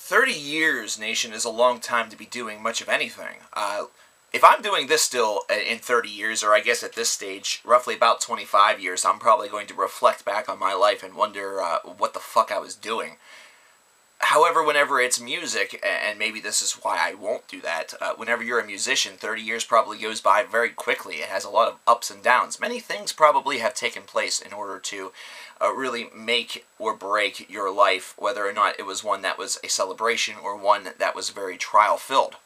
30 years, Nation, is a long time to be doing much of anything. If I'm doing this still in 30 years, or I guess at this stage, roughly about 25 years, I'm probably going to reflect back on my life and wonder what the fuck I was doing. However, whenever it's music, and maybe this is why I won't do that, whenever you're a musician, 30 years probably goes by very quickly. It has a lot of ups and downs. Many things probably have taken place in order to really make or break your life, whether or not it was one that was a celebration or one that was very trial-filled.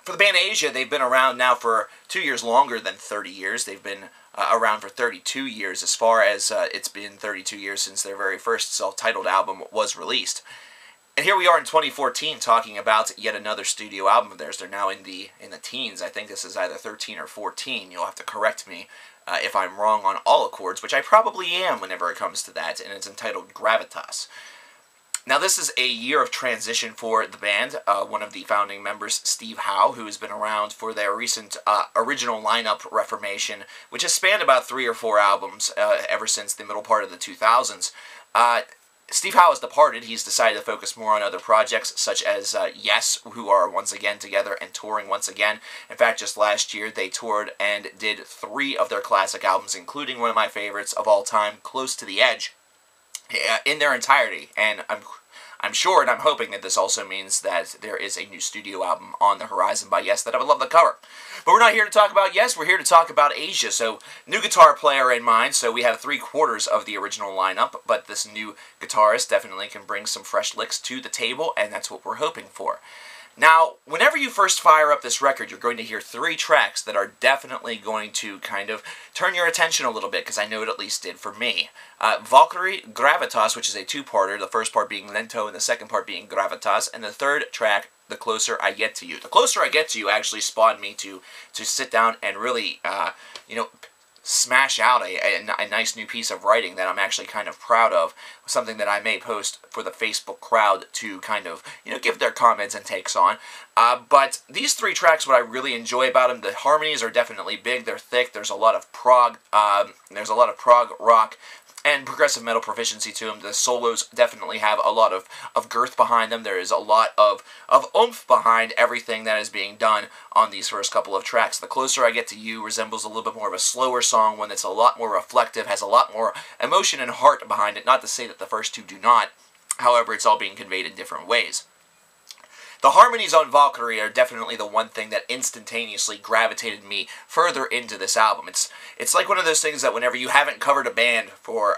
For the band Asia, they've been around now for 2 years longer than 30 years. They've been around for 32 years, as far as it's been 32 years since their very first self-titled album was released. And here we are in 2014 talking about yet another studio album of theirs. They're now in the teens. I think this is either 13 or 14. You'll have to correct me if I'm wrong on all accords, which I probably am whenever it comes to that, and it's entitled Gravitas. Now, this is a year of transition for the band. One of the founding members, Steve Howe, who has been around for their recent original lineup reformation, which has spanned about 3 or 4 albums ever since the middle part of the 2000s. Steve Howe has departed. He's decided to focus more on other projects, such as Yes, who are once again together and touring once again. In fact, just last year, they toured and did 3 of their classic albums, including one of my favorites of all time, Close to the Edge, in their entirety. And I'm sure and I'm hoping that this also means that there is a new studio album on the horizon by Yes that I would love to cover. But we're not here to talk about Yes, we're here to talk about Asia. So, new guitar player in mind, so we have 3/4 of the original lineup, but this new guitarist definitely can bring some fresh licks to the table, and that's what we're hoping for. Now, whenever you first fire up this record, you're going to hear 3 tracks that are definitely going to kind of turn your attention a little bit, because I know it at least did for me. Valkyrie, Gravitas, which is a 2-parter, the first part being Lento and the second part being Gravitas, and the third track, The Closer I Get to You. The Closer I Get to You actually spawned me to sit down and really, smash out a nice new piece of writing that I'm actually kind of proud of, something that I may post for the Facebook crowd to kind of, give their comments and takes on. But these 3 tracks, what I really enjoy about them, the harmonies are definitely big, they're thick, there's a lot of prog rock and progressive metal proficiency to them. The solos definitely have a lot of girth behind them. There is a lot of oomph behind everything that is being done on these first couple of tracks. The Closer I Get to You resembles a little bit more of a slower song, one that's a lot more reflective, has a lot more emotion and heart behind it. Not to say that the first 2 do not. However, it's all being conveyed in different ways. The harmonies on Valkyrie are definitely the one thing that instantaneously gravitated me further into this album. It's like one of those things that whenever you haven't covered a band for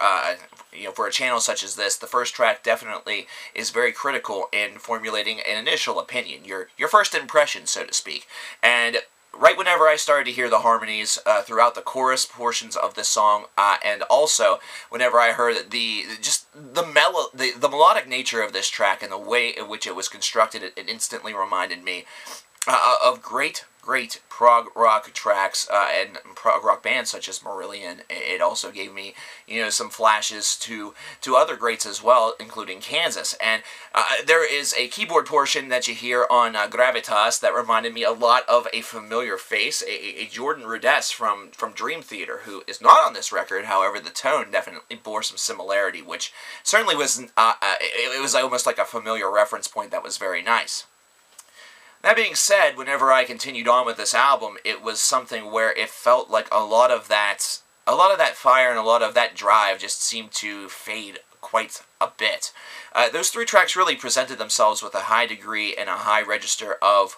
for a channel such as this, the first track definitely is very critical in formulating an initial opinion, your first impression, so to speak. And right whenever I started to hear the harmonies throughout the chorus portions of this song, and also whenever I heard the melodic nature of this track and the way in which it was constructed, it instantly reminded me of great prog rock tracks and prog rock bands such as Marillion. It also gave me, some flashes to other greats as well, including Kansas. And there is a keyboard portion that you hear on Gravitas that reminded me a lot of a familiar face, a Jordan Rudess from Dream Theater, who is not on this record. However, the tone definitely bore some similarity, which certainly was, it was almost like a familiar reference point that was very nice. That being said, whenever I continued on with this album, it was something where it felt like a lot of that fire and a lot of that drive just seemed to fade quite a bit. Those 3 tracks really presented themselves with a high degree and a high register of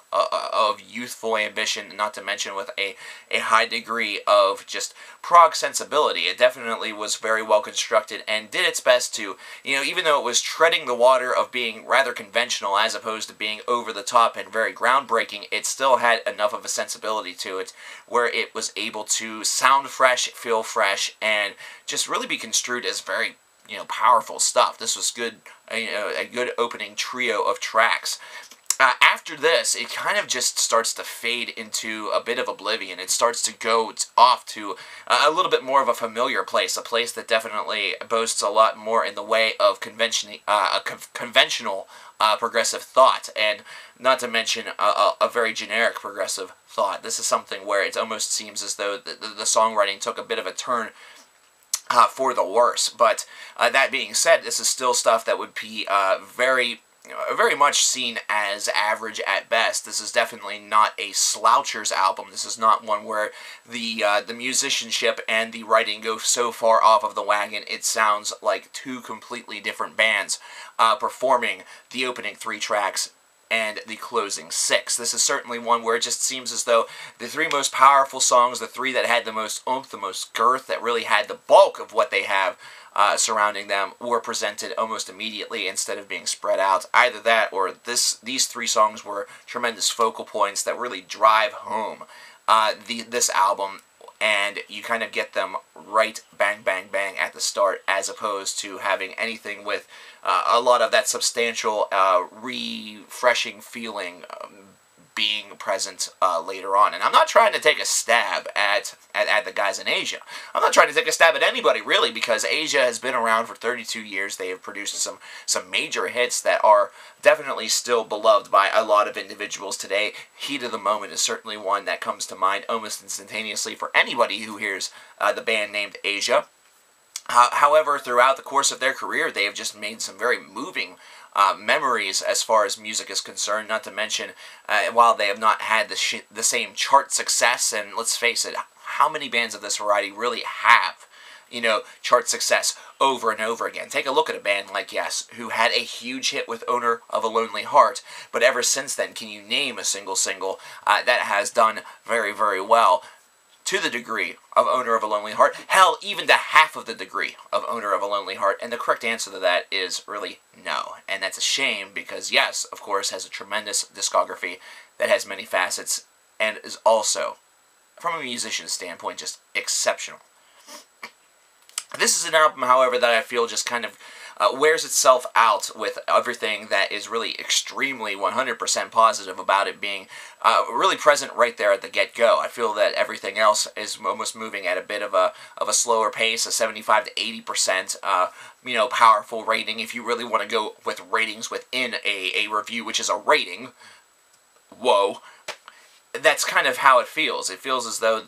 youthful ambition, not to mention with a high degree of just prog sensibility. It definitely was very well constructed and did its best to, even though it was treading the water of being rather conventional as opposed to being over the top and very groundbreaking, it still had enough of a sensibility to it where it was able to sound fresh, feel fresh, and just really be construed as very powerful stuff. This was good, a good opening trio of tracks. After this, it kind of just starts to fade into a bit of oblivion. It starts to go off to a little bit more of a familiar place, a place that definitely boasts a lot more in the way of conventional progressive thought, and not to mention a very generic progressive thought. This is something where it almost seems as though the songwriting took a bit of a turn for the worse. But that being said, this is still stuff that would be very very much seen as average at best. This is definitely not a sloucher's album. This is not one where the musicianship and the writing go so far off of the wagon it sounds like two completely different bands performing the opening 3 tracks and the closing 6. This is certainly one where it just seems as though the 3 most powerful songs, the 3 that had the most oomph, the most girth, that really had the bulk of what they have surrounding them, were presented almost immediately instead of being spread out. Either that or these 3 songs were tremendous focal points that really drive home this album, and you kind of get them right bang, bang, bang at the start, as opposed to having anything with a lot of that substantial, refreshing feeling being present later on. And I'm not trying to take a stab at the guys in Asia. I'm not trying to take a stab at anybody, really, because Asia has been around for 32 years. They have produced some major hits that are definitely still beloved by a lot of individuals today. Heat of the Moment is certainly one that comes to mind almost instantaneously for anybody who hears the band named Asia. However, throughout the course of their career, they have just made some very moving memories as far as music is concerned, not to mention, while they have not had the same chart success, and let's face it, how many bands of this variety really have, chart success over and over again? Take a look at a band like Yes, who had a huge hit with Owner of a Lonely Heart, but ever since then, can you name a single that has done very, very well to the degree of Owner of a Lonely Heart? Hell, even to half of the degree of Owner of a Lonely Heart. And the correct answer to that is really no. And that's a shame, because Yes, of course, has a tremendous discography that has many facets and is also, from a musician's standpoint, just exceptional. This is an album, however, that I feel just kind of wears itself out with everything that is really extremely 100% positive about it being really present right there at the get-go. I feel that everything else is almost moving at a bit of a slower pace, a 75 to 80% powerful rating. If you really want to go with ratings within a review, which is a rating, whoa, that's kind of how it feels. It feels as though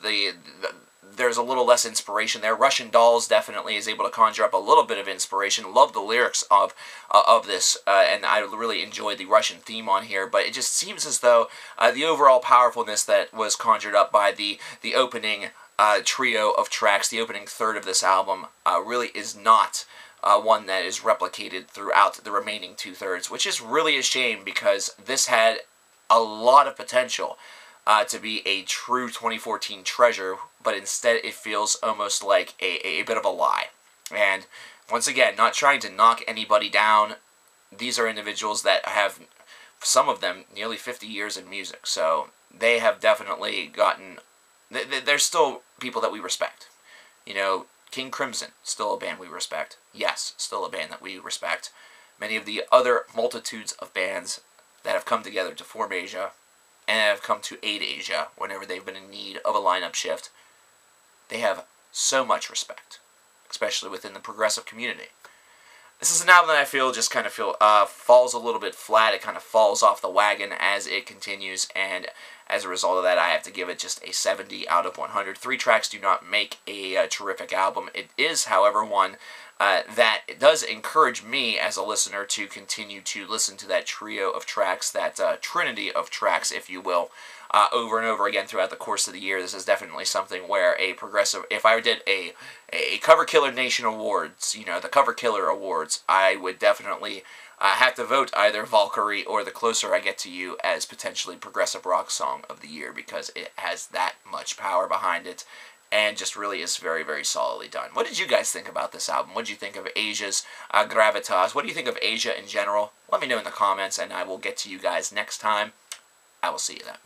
there's a little less inspiration there. Russian Dolls definitely is able to conjure up a little bit of inspiration. Love the lyrics of this, and I really enjoyed the Russian theme on here, but it just seems as though the overall powerfulness that was conjured up by the opening trio of tracks, the opening third of this album, really is not one that is replicated throughout the remaining 2/3, which is really a shame, because this had a lot of potential to be a true 2014 treasure, but instead it feels almost like a bit of a lie. And once again, not trying to knock anybody down, these are individuals that have, some of them, nearly 50 years in music, so they have definitely gotten, they're still people that we respect. King Crimson, still a band we respect. Yes, still a band that we respect. Many of the other multitudes of bands that have come together to form Asia, and have come to aid Asia whenever they've been in need of a lineup shift, they have so much respect, especially within the progressive community. This is an album that I feel just kind of falls a little bit flat. It kind of falls off the wagon as it continues, and as a result of that, I have to give it just a 70 out of 100. 3 tracks do not make a terrific album. It is, however, one that does encourage me as a listener to continue to listen to that trio of tracks, that trinity of tracks, if you will, over and over again throughout the course of the year. This is definitely something where a progressive, if I did a coverkillernation awards, the Cover Killer Awards, I would definitely have to vote either Valkyrie or The Closer I Get to You as potentially Progressive Rock Song of the Year, because it has that much power behind it, and just really is very, very solidly done. What did you guys think about this album? What did you think of Asia's Gravitas? What do you think of Asia in general? Let me know in the comments, and I will get to you guys next time. I will see you then.